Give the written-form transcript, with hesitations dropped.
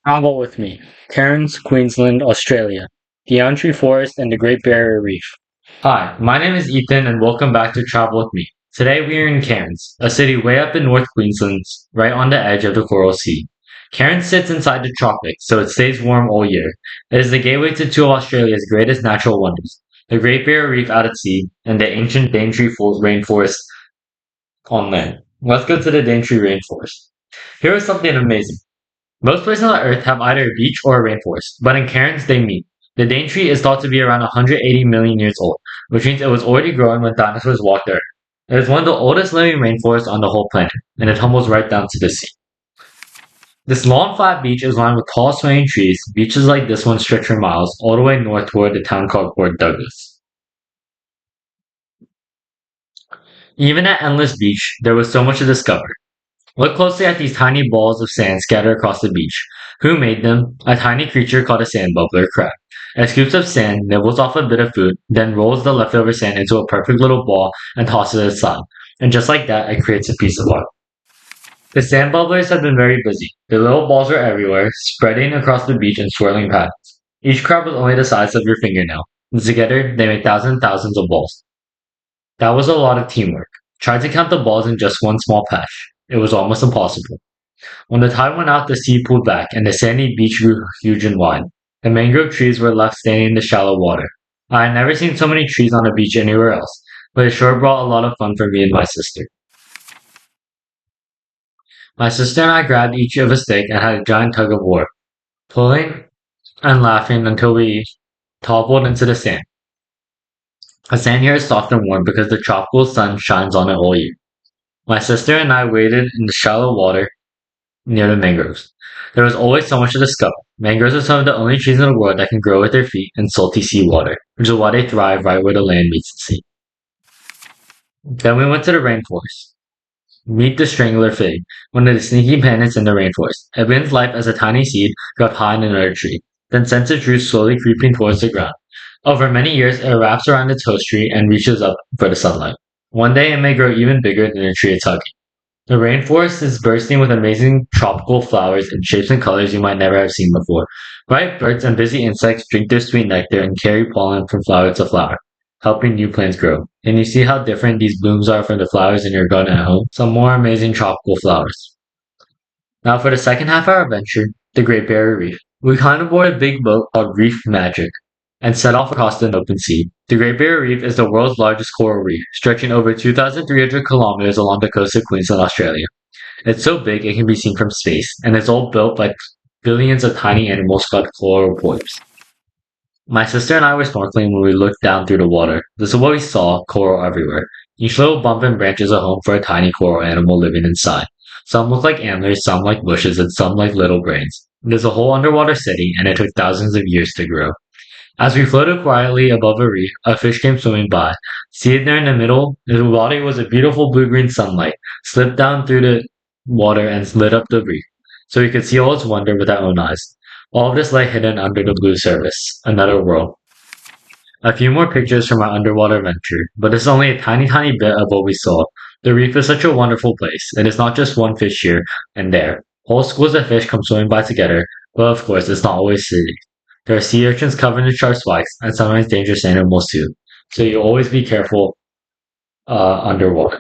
Travel with me. Cairns, Queensland, Australia. The Daintree Forest and the Great Barrier Reef. Hi, my name is Ethan and welcome back to Travel with Me. Today we are in Cairns, a city way up in North Queensland, right on the edge of the Coral Sea. Cairns sits inside the tropics, so it stays warm all year. It is the gateway to two of Australia's greatest natural wonders, the Great Barrier Reef out at sea and the ancient Daintree rainforest on land. Let's go to the Daintree rainforest. Here is something amazing. Most places on Earth have either a beach or a rainforest, but in Cairns they meet. The Daintree is thought to be around 180 million years old, which means it was already growing when dinosaurs walked the Earth. It is one of the oldest living rainforests on the whole planet, and it tumbles right down to the sea. This long flat beach is lined with tall swaying trees. Beaches like this one stretch for miles, all the way north toward the town called Port Douglas. Even at Endless Beach, there was so much to discover. Look closely at these tiny balls of sand scattered across the beach. Who made them? A tiny creature called a sand bubbler crab. It scoops up sand, nibbles off a bit of food, then rolls the leftover sand into a perfect little ball and tosses it aside. And just like that, it creates a piece of art. The sand bubblers have been very busy. Their little balls are everywhere, spreading across the beach in swirling patterns. Each crab was only the size of your fingernail, and together they made thousands and thousands of balls. That was a lot of teamwork. Try to count the balls in just one small patch. It was almost impossible. When the tide went out, the sea pulled back, and the sandy beach grew huge and wide. The mangrove trees were left standing in the shallow water. I had never seen so many trees on a beach anywhere else, but it sure brought a lot of fun for me and my sister. My sister and I grabbed each of a stick and had a giant tug of war, pulling and laughing until we toppled into the sand. The sand here is soft and warm because the tropical sun shines on it all year. My sister and I waded in the shallow water near the mangroves. There was always so much to discover. Mangroves are some of the only trees in the world that can grow with their feet in salty seawater, which is why they thrive right where the land meets the sea. Then we went to the rainforest. Meet the strangler fig, one of the sneaky planets in the rainforest. It begins life as a tiny seed growth high in another tree, then sends its roots slowly creeping towards the ground. Over many years, it wraps around its host tree and reaches up for the sunlight. One day, it may grow even bigger than the tree it's hugging. The rainforest is bursting with amazing tropical flowers in shapes and colors you might never have seen before. Bright birds and busy insects drink their sweet nectar and carry pollen from flower to flower, helping new plants grow. And you see how different these blooms are from the flowers in your garden at home? Some more amazing tropical flowers. Now for the second half of our adventure, the Great Barrier Reef. We climbed aboard a big boat called Reef Magic and set off across the open sea. The Great Barrier Reef is the world's largest coral reef, stretching over 2,300 kilometers along the coast of Queensland, Australia. It's so big it can be seen from space, and it's all built by billions of tiny animals called coral polyps. My sister and I were snorkeling when we looked down through the water. This is what we saw, coral everywhere. Each little bump and branch is a home for a tiny coral animal living inside. Some look like antlers, some like bushes, and some like little brains. There's a whole underwater city, and it took thousands of years to grow. As we floated quietly above a reef, a fish came swimming by. Seated there in the middle, his body was a beautiful blue-green sunlight, slipped down through the water and lit up the reef, so we could see all its wonder with our own eyes. All of this lay hidden under the blue surface, another world. A few more pictures from our underwater adventure, but this is only a tiny, tiny bit of what we saw. The reef is such a wonderful place. It is not just one fish here and there. Whole schools of fish come swimming by together, but of course, it's not always safe. There are sea urchins covered in shark spikes, and sometimes dangerous animals too. So you always be careful underwater.